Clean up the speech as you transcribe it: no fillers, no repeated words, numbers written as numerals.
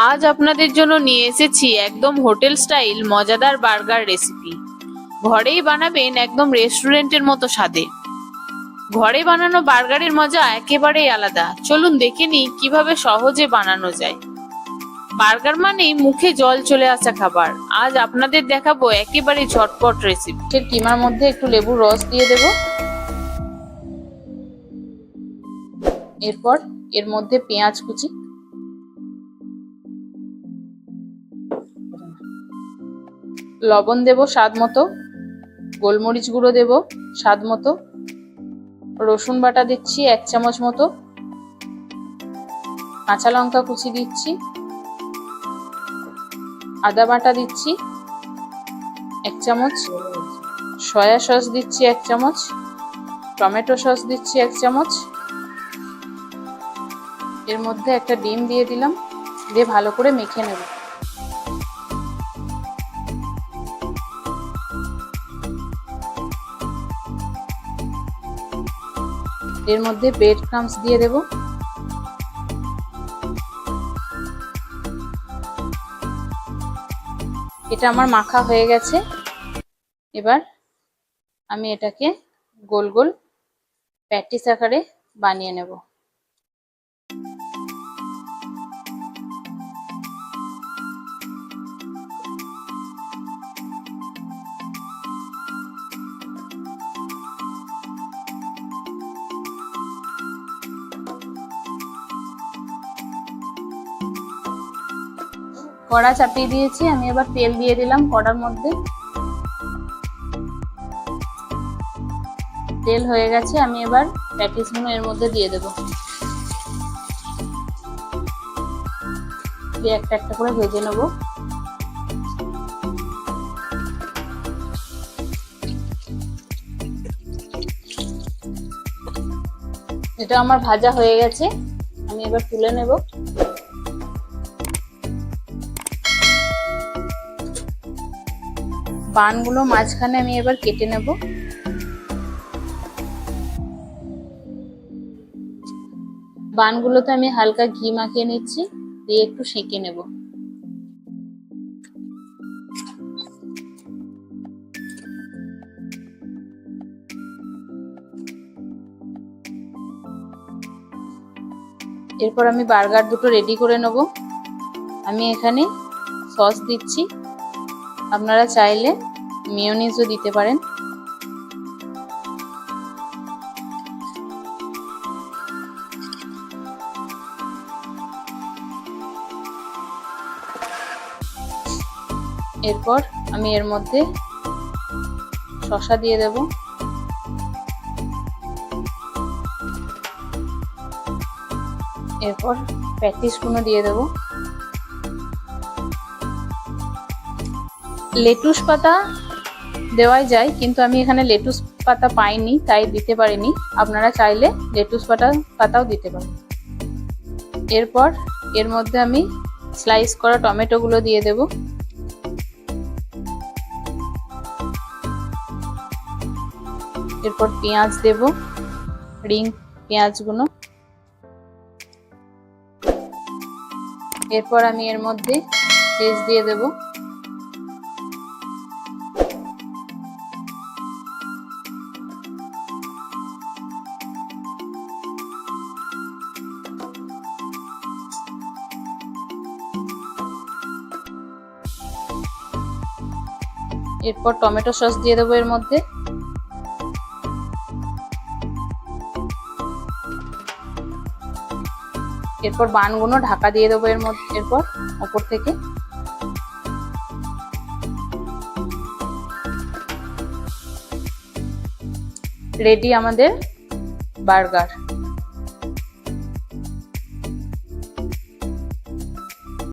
আজ আপনাদের জন্য নিয়ে এসেছি একদম হোটেল স্টাইল মজাদার বার্গার রেসিপি। ঘরেই বানাবেন একদম রেস্টুরেন্টের মতো স্বাদে। ঘরে বানানো বার্গারের মজা একেবারেই আলাদা। চলুন দেখে নিই কিভাবে সহজে বানানো যায়। বার্গার মানেই মুখে জল চলে আসা খাবার। আজ আপনাদের দেখাবো একেবারে ঝটপট রেসিপি। কিমার মধ্যে একটু লেবুর রস দিয়ে দেব। এরপর এর মধ্যে পেঁয়াজ কুচি, লবণ দেব স্বাদ মতো, গোলমরিচ গুঁড়ো দেব স্বাদ মতো, রসুন বাটা দিচ্ছি 1 চামচ মতো, কাঁচা লঙ্কা কুচি দিচ্ছি, আদা বাটা দিচ্ছি 1 চামচ, সয়া সস দিচ্ছি 1 চামচ, টমেটো সস দিচ্ছি 1 চামচ। এর মধ্যে একটা ডিম দিয়ে দিলাম, দিয়ে ভালো করে মেখে নেব। এর মধ্যে ব্রেড ক্রাম্বস দিয়ে দেব। এটা আমার মাখা হয়ে গেছে। এবার আমি এটাকে গোল গোল প্যাটিস আকারে বানিয়ে নেব। কড়া চাপিয়ে দিয়েছি, আমি এবার তেল দিয়ে দিলাম কড়ার মধ্যে। তেল হয়ে গেছে, আমি এবার প্যাটিসগুলো এর মধ্যে দিয়ে দেব। দিয়ে একটা একটা করে ভেজে নেব। এটা আমার ভাজা হয়ে গেছে, আমি এবার তুলে নেব। বানগুলো মাঝখানে আমি এবার কেটে নেব। বানগুলোতে আমি হালকা ঘি মাখিয়ে নিচ্ছি, দিয়ে একটু সেঁকে নেব। এরপর আমি বার্গার দুটো রেডি করে নেব। আমি এখানে সস দিচ্ছি, আপনারা চাইলে মেয়োনিজও দিতে পারেন। এরপর আমি এর মধ্যে শসা দিয়ে দেব। এরপর প্যাটিসগুলো দিয়ে দেব। লেটুস পাতা দেওয়াই যায়, কিন্তু আমি এখানে লেটুস পাতা পাইনি, তাই দিতে পারিনি। আপনারা চাইলে লেটুস পাতাও দিতে পারেন। এরপর এর মধ্যে আমি স্লাইস করা টমেটো গুলো দিয়ে দেব। এরপর পেঁয়াজ দেব, রিং পেঁয়াজগুলো। এরপর আমি এর মধ্যে চিজ দিয়ে দেব। এরপর টমেটো সস দিয়ে দেবো এর মধ্যে। এরপর বানগুলো ঢাকা দিয়ে দেবো এর মধ্যে, এরপর উপর থেকে। রেডি আমাদের বার্গার।